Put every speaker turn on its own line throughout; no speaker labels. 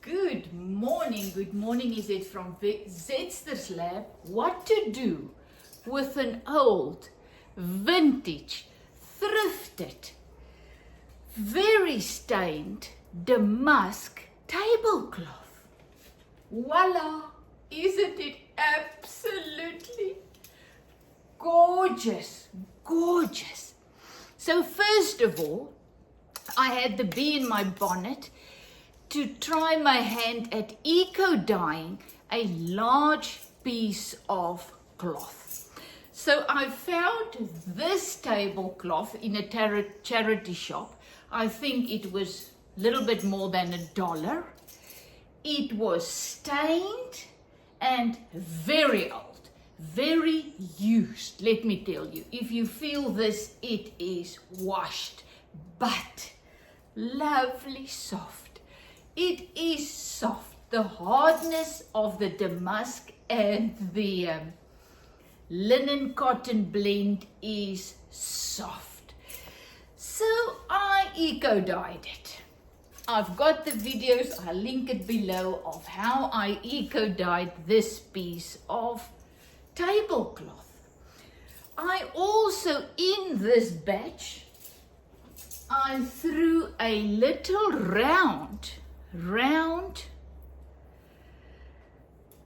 Good morning is it from Zetster's Lab. What to do with an old, vintage, thrifted, very stained damask tablecloth. Voila! Isn't it absolutely gorgeous? Gorgeous. So first of all, I had the bee in my bonnet to try my hand at eco-dyeing a large piece of cloth. So I found this tablecloth in a charity shop. I think it was a little bit more than $1. It was stained and very old, very used. Let me tell you, if you feel this, it is washed, but lovely soft. It is soft. The hardness of the damask and the linen cotton blend is soft. So I eco-dyed it. I've got the videos, I'll link it below, of how I eco-dyed this piece of tablecloth. I also, in this batch, I threw a little round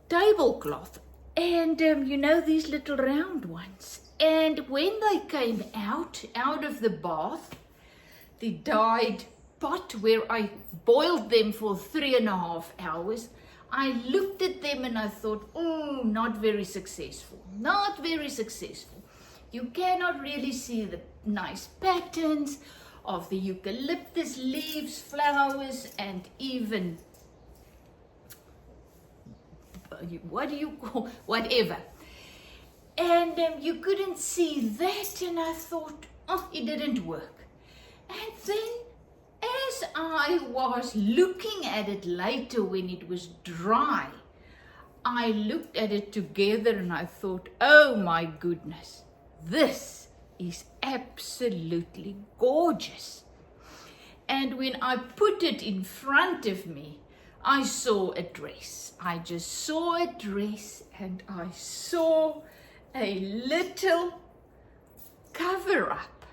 tablecloth, and you know, these little round ones, and when they came out of the bath, the dyed pot where I boiled them for 3.5 hours, I looked at them and I thought, oh, not very successful. You cannot really see the nice patterns of the eucalyptus leaves, flowers, and even, what do you call, whatever. And you couldn't see that, and I thought, oh, it didn't work. And then, as I was looking at it later when it was dry, I looked at it together and I thought, oh my goodness, this is absolutely gorgeous. And when I put it in front of me, I saw a dress. I just saw a dress, and I saw a little cover-up.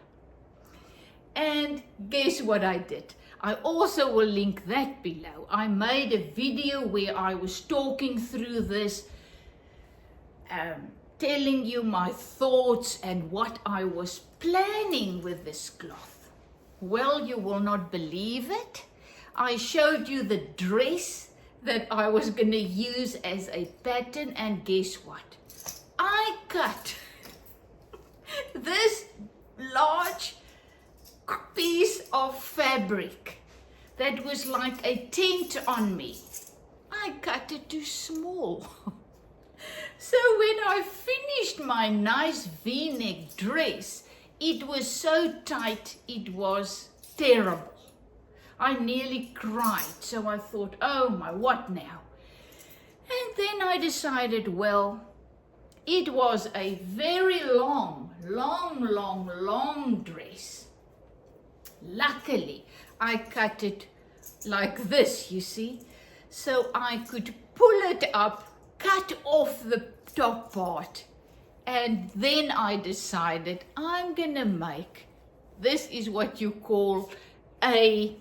And guess what I did? I also will link that below. I made a video where I was talking through this, telling you my thoughts and what I was planning with this cloth. Well, you will not believe it. I showed you the dress that I was going to use as a pattern, and guess what? I cut this large piece of fabric that was like a tent on me. I cut it too small. So when I finished my nice V-neck dress, it was so tight, it was terrible. I nearly cried, so I thought, oh my, what now? And then I decided, well, it was a very long dress. Luckily, I cut it like this, you see, so I could pull it up, cut off the top part, and then I decided I'm gonna make, this is what you call a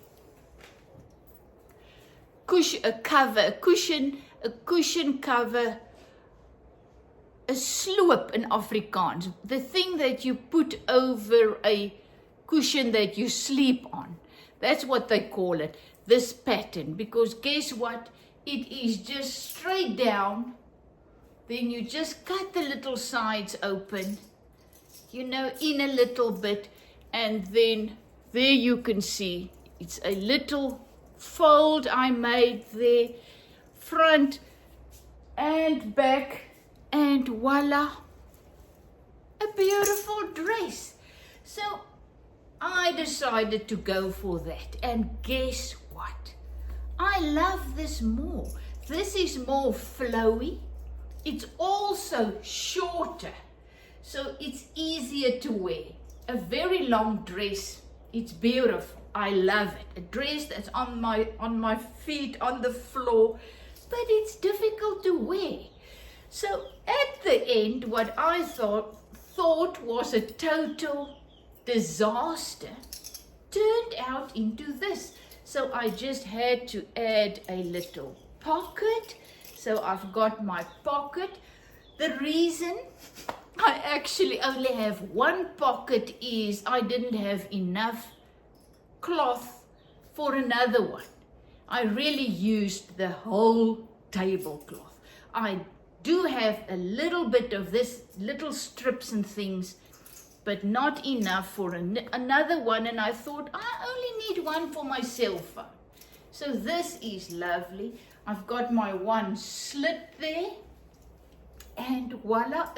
cushion cover, a sloop in Afrikaans, the thing that you put over a cushion that you sleep on. That's what they call it, this pattern, because guess what? It is just straight down. Then you just cut the little sides open, you know, in a little bit, and then there you can see it's a little fold I made there, front and back, and voila, a beautiful dress. So I decided to go for that, and guess what? I love this more. This is more flowy. It's also shorter, so it's easier to wear. A very long dress, it's beautiful. I love it. A dress that's on my feet, on the floor, but it's difficult to wear. So at the end, what I thought was a total disaster turned out into this. So I just had to add a little pocket. So I've got my pocket. The reason I actually only have one pocket is I didn't have enough cloth for another one. I really used the whole tablecloth. I do have a little bit of this, little strips and things, but not enough for another one, and I thought I only need one for my cell phone. So this is lovely. I've got my one slit there, and voila,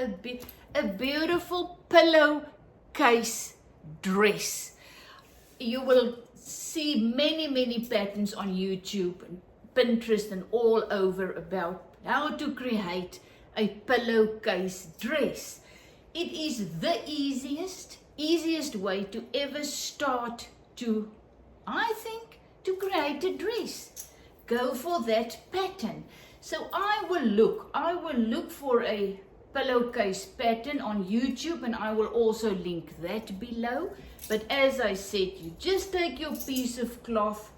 a beautiful pillowcase dress. You will see many patterns on YouTube and Pinterest and all over about how to create a pillowcase dress. It is the easiest way to ever start to, I think, to create a dress. Go for that pattern. So I will look for a pillowcase pattern on YouTube, and I will also link that below. But as I said, you just take your piece of cloth,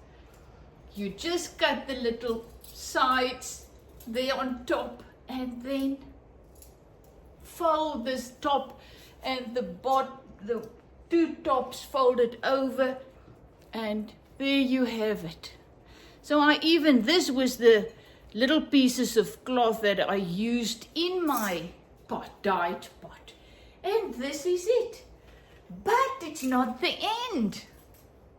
you just cut the little sides there on top, and then fold this top and the two tops folded over, and there you have it. So this was the little pieces of cloth that I used in my dyed pot, and this is it. But it's not the end.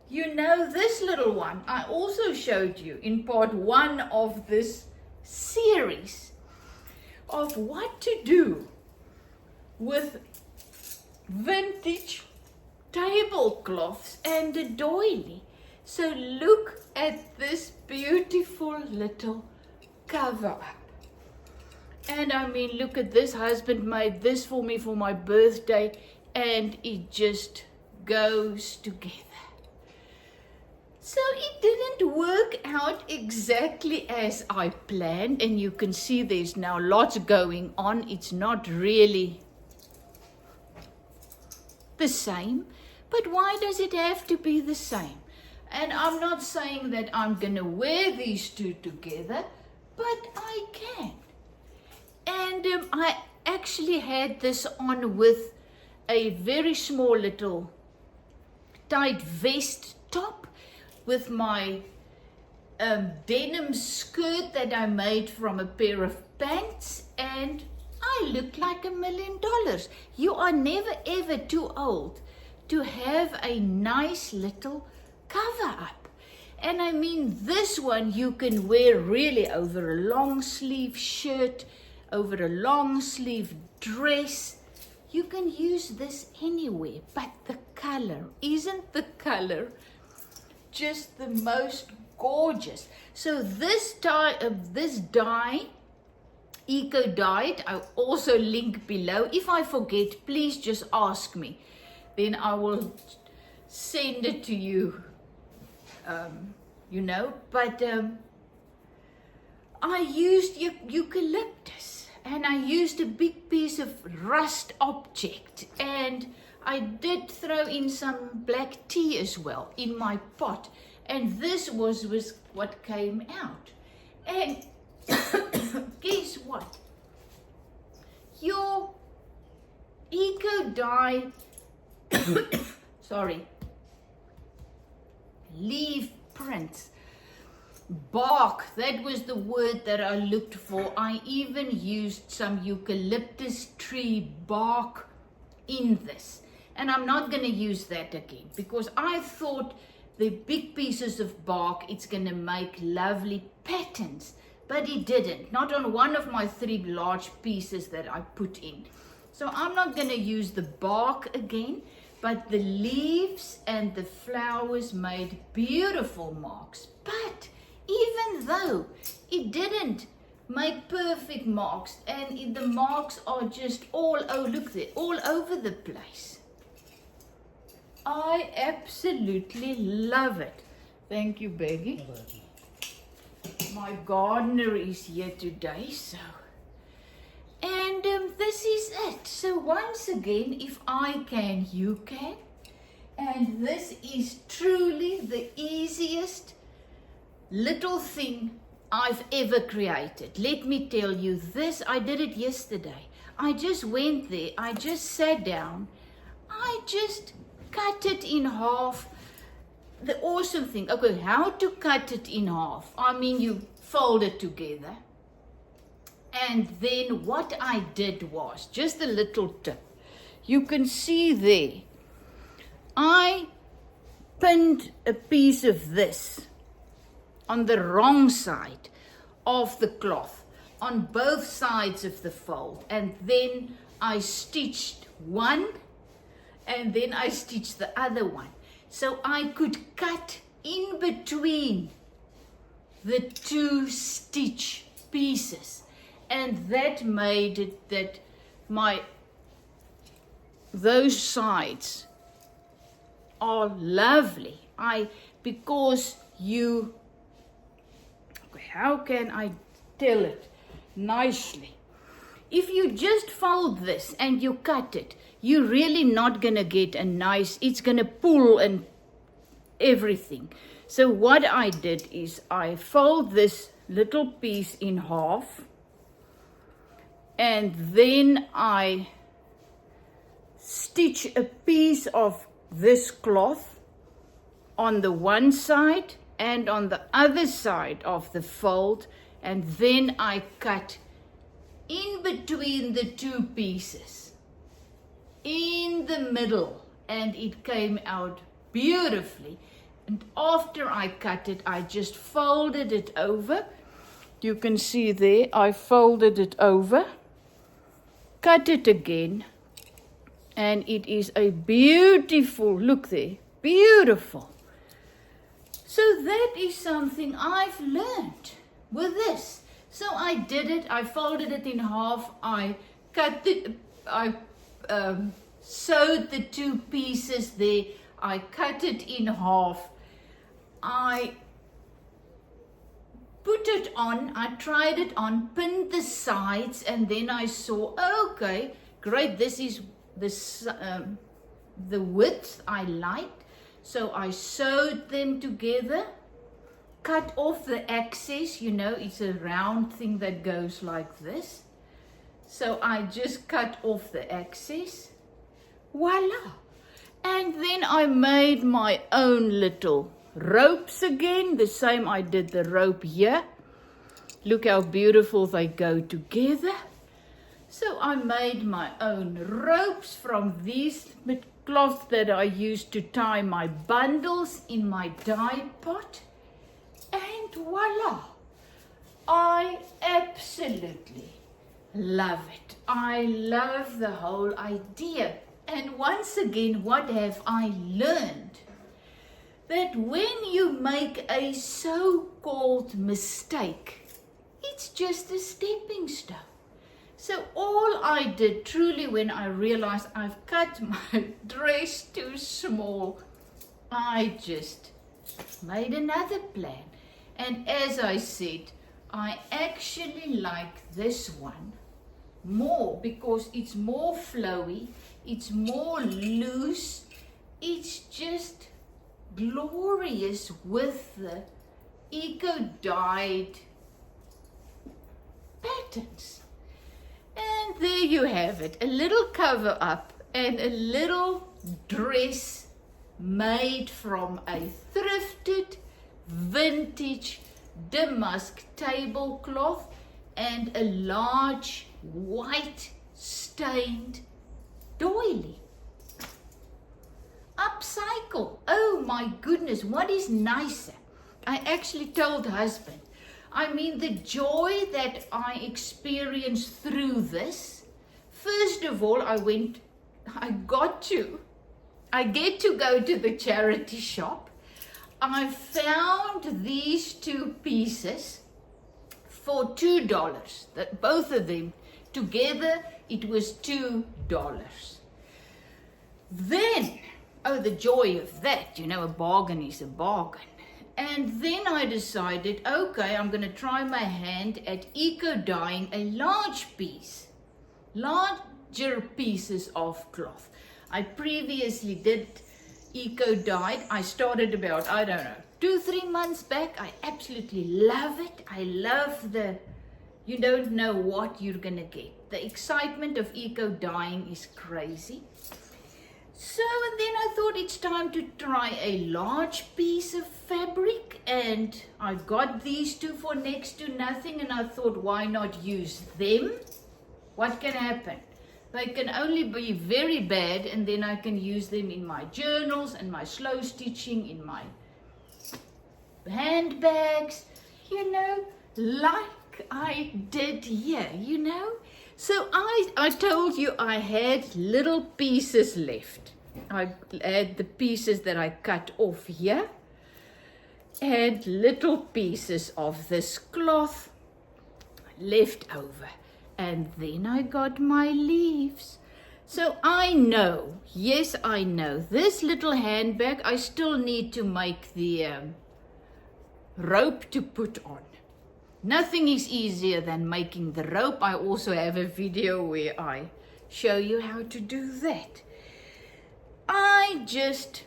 You know, this little one I also showed you in part 1 of this series of what to do with vintage tablecloths and a doily. So look at this beautiful little cover up. And I mean, look at this. Husband made this for me for my birthday, and it just goes together. So it didn't work out exactly as I planned, and you can see there's now lots going on. It's not really the same, but why does it have to be the same? And I'm not saying that I'm gonna wear these two together, but I can. And I actually had this on with a very small little tight vest top with my denim skirt that I made from a pair of pants, and I look like $1 million. You are never ever too old to have a nice little cover up. And I mean, this one you can wear really over a long sleeve shirt, over a long sleeve dress. You can use this anywhere, but the color, isn't the color just the most gorgeous? So this dye, Eco Dyed, I'll also link below. If I forget, please just ask me. Then I will send it to you, But I used eucalyptus, and I used a big piece of rust object, and I did throw in some black tea as well in my pot, and this was what came out. And guess what? Your Eco Dye, leaf prints, bark, that was the word that I looked for. I even used some eucalyptus tree bark in this. And I'm not going to use that again, because I thought the big pieces of bark, it's going to make lovely patterns. But it didn't. Not on one of my 3 large pieces that I put in. So I'm not going to use the bark again. But the leaves and the flowers made beautiful marks. But even though it didn't make perfect marks, and the marks are just all over the place, I absolutely love it. Thank you, Beggy. My gardener is here today, so. And this is it. So once again, if I can, you can. And this is truly the easiest little thing I've ever created. Let me tell you this, I did it yesterday. I just went there, I just sat down, I just cut it in half. The awesome thing, okay, how to cut it in half? I mean, you fold it together. And then what I did was, just a little tip. You can see there, I pinned a piece of this on the wrong side of the cloth, on both sides of the fold. And then I stitched one, and then I stitched the other one. So I could cut in between the two stitch pieces. And that made it that those sides are lovely. Because you, how can I tell it nicely? If you just fold this and you cut it, you're really not gonna get a nice, it's gonna pull and everything. So what I did is I fold this little piece in half, and then I stitch a piece of this cloth on the one side and on the other side of the fold, and then I cut in between the two pieces, in the middle, and it came out beautifully. And after I cut it, I just folded it over. You can see there, I folded it over, cut it again, and it is a beautiful, look there, beautiful. So that is something I've learned with this. So I did it, I folded it in half, I cut it, I sewed the two pieces there, I cut it in half, I put it on, I tried it on, pinned the sides, and then I saw, okay, great, this is the width I liked. So I sewed them together, cut off the excess, you know, it's a round thing that goes like this. So I just cut off the excess, voila. And then I made my own little ropes again, the same I did the rope here. Look how beautiful they go together. So I made my own ropes from these cloths that I used to tie my bundles in my dye pot. And voila! I absolutely love it. I love the whole idea. And once again, what have I learned? That when you make a so-called mistake, it's just a stepping stone. So all I did truly when I realized I've cut my dress too small, I just made another plan. And as I said, I actually like this one more because it's more flowy, it's more loose, it's just glorious with the eco-dyed patterns. And there you have it, a little cover up and a little dress made from a thrifted vintage damask tablecloth and a large white stained doily. Upcycle. Oh my goodness, what is nicer? I actually told husband, I mean the joy that I experienced through this. First of all, I get to go to the charity shop. I found these two pieces for $2. That both of them together, it was $2. Then, Oh, the joy of that, you know, a bargain is a bargain. And then I decided, okay, I'm going to try my hand at eco-dyeing a larger pieces of cloth. I previously did eco-dyed. I started about, I don't know, 2-3 months back. I absolutely love it. I love you don't know what you're going to get. The excitement of eco-dyeing is crazy. So then I thought it's time to try a large piece of fabric, and I got these two for next to nothing, and I thought, why not use them? What can happen? They can only be very bad, and then I can use them in my journals and my slow stitching, in my handbags, you know, like I did here, you know. So I told you I had little pieces left. I had the pieces that I cut off here, and little pieces of this cloth left over. And then I got my leaves. So I know, yes, I know, this little handbag, I still need to make the rope to put on. Nothing is easier than making the rope. I also have a video where I show you how to do that. I just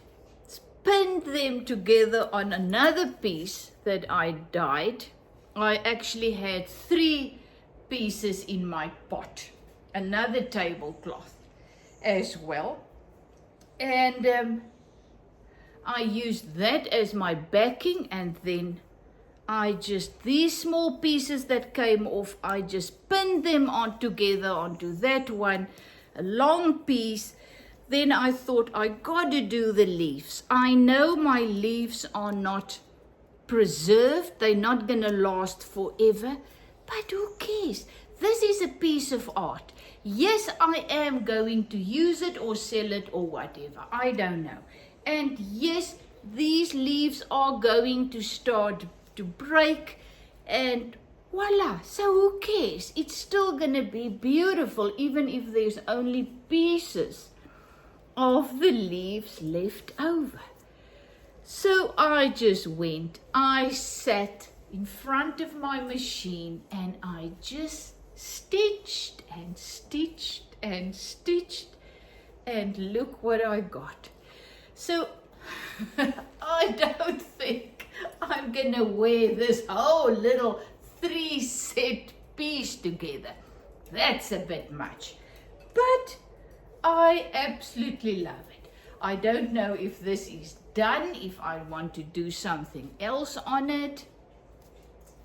pinned them together on another piece that I dyed. I actually had 3 pieces in my pot, another tablecloth as well. And I used that as my backing, and then these small pieces that came off, I just pinned them together onto that one, a long piece. Then I thought, I got to do the leaves. I know my leaves are not preserved. They're not going to last forever. But who cares? This is a piece of art. Yes, I am going to use it or sell it or whatever. I don't know. And yes, these leaves are going to start to break, and voila, so who cares? It's still going to be beautiful, even if there's only pieces of the leaves left over. So I sat in front of my machine, and I just stitched and stitched and stitched, and look what I got. So I don't think I'm gonna wear this whole little 3-set piece together. That's a bit much, but I absolutely love it. I don't know if this is done, if I want to do something else on it,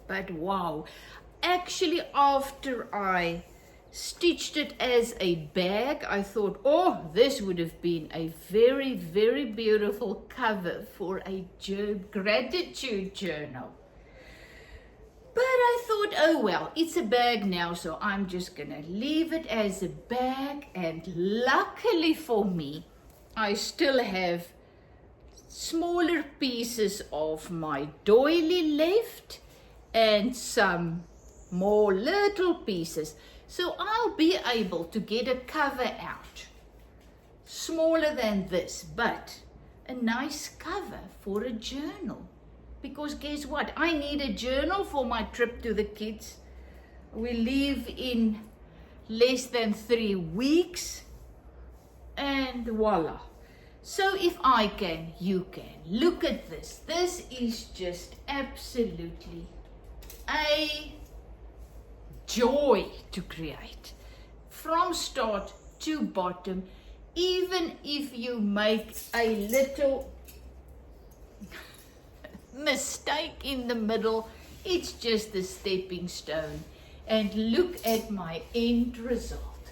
but wow. Actually, after I stitched it as a bag, I thought, oh, this would have been a very, very beautiful cover for a gratitude journal. But I thought, oh well, it's a bag now, so I'm just gonna leave it as a bag. And luckily for me, I still have smaller pieces of my doily left and some more little pieces. So I'll be able to get a cover out, smaller than this, but a nice cover for a journal. Because guess what? I need a journal for my trip to the kids. We leave in less than 3 weeks, and voila. So if I can, you can. Look at this. This is just absolutely a joy to create, from start to bottom. Even if you make a little mistake in the middle, it's just a stepping stone. And look at my end result.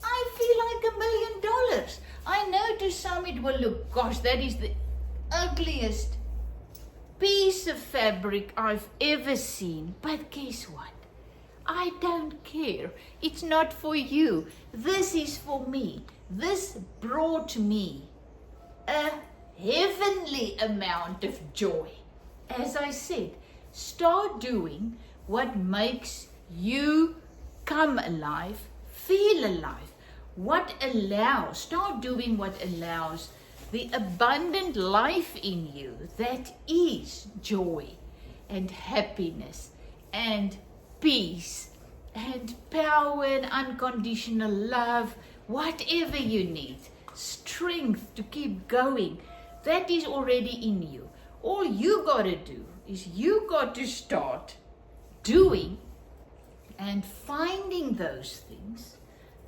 I feel like $1 million. I know to some it will look, gosh, that is the ugliest piece of fabric I've ever seen. But guess what? I don't care. It's not for you. This is for me. This brought me a heavenly amount of joy. As I said, start doing what makes you come alive, feel alive. Start doing what allows the abundant life in you that is joy and happiness and peace and power and unconditional love, whatever you need, strength to keep going, that is already in you. All you got to do is you got to start doing and finding those things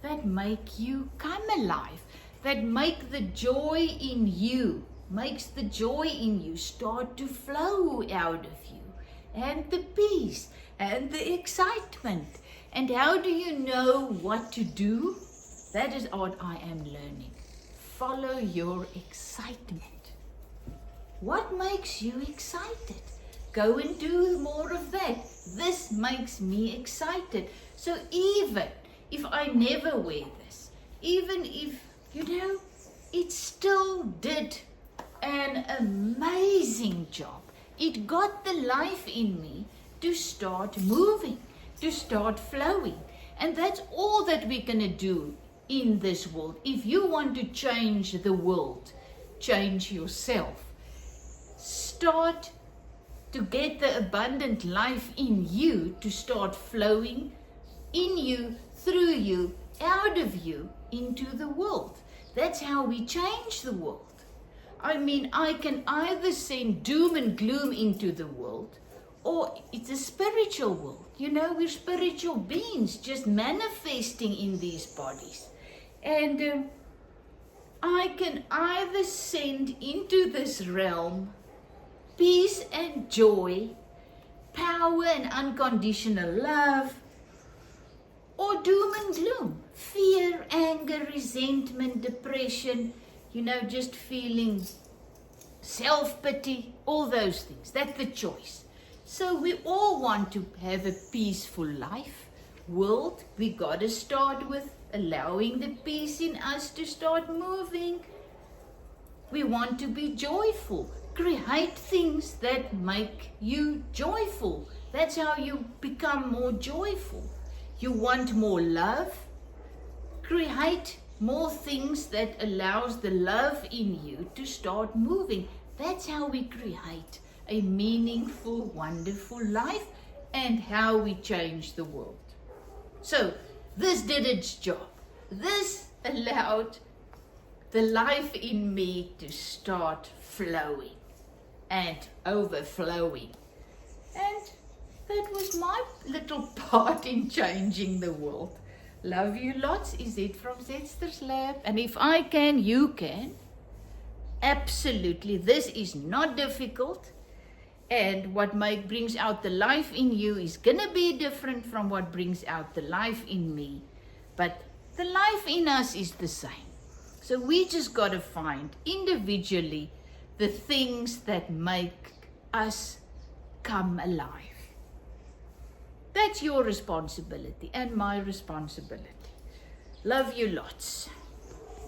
that make you come alive, that make the joy in you, makes the joy in you start to flow out of you, and the peace and the excitement. And how do you know what to do? That is what I am learning. Follow your excitement. What makes you excited? Go and do more of that. This makes me excited. So even if I never wear this, even if, it still did an amazing job. It got the life in me to start moving, to start flowing. And that's all that we're going to do in this world. If you want to change the world, change yourself. Start to get the abundant life in you to start flowing in you, through you, out of you, into the world. That's how we change the world. I mean, I can either send doom and gloom into the world, or it's a spiritual world. We're spiritual beings just manifesting in these bodies. And I can either send into this realm peace and joy, power and unconditional love, or doom and gloom, fear, anger, resentment, depression, just feeling self-pity, all those things. That's the choice. So we all want to have a peaceful life. World, we got to start with allowing the peace in us to start moving. We want to be joyful. Create things that make you joyful. That's how you become more joyful. You want more love? Create more things that allows the love in you to start moving. That's how we create a meaningful, wonderful life, and how we change the world. So this did its job. This allowed the life in me to start flowing and overflowing. And that was my little part in changing the world. Love you lots. Is it from Zetster's Lab? And if I can, you can. Absolutely. This is not difficult. And what brings out the life in you is going to be different from what brings out the life in me. But the life in us is the same. So we just got to find individually the things that make us come alive. That's your responsibility and my responsibility. Love you lots.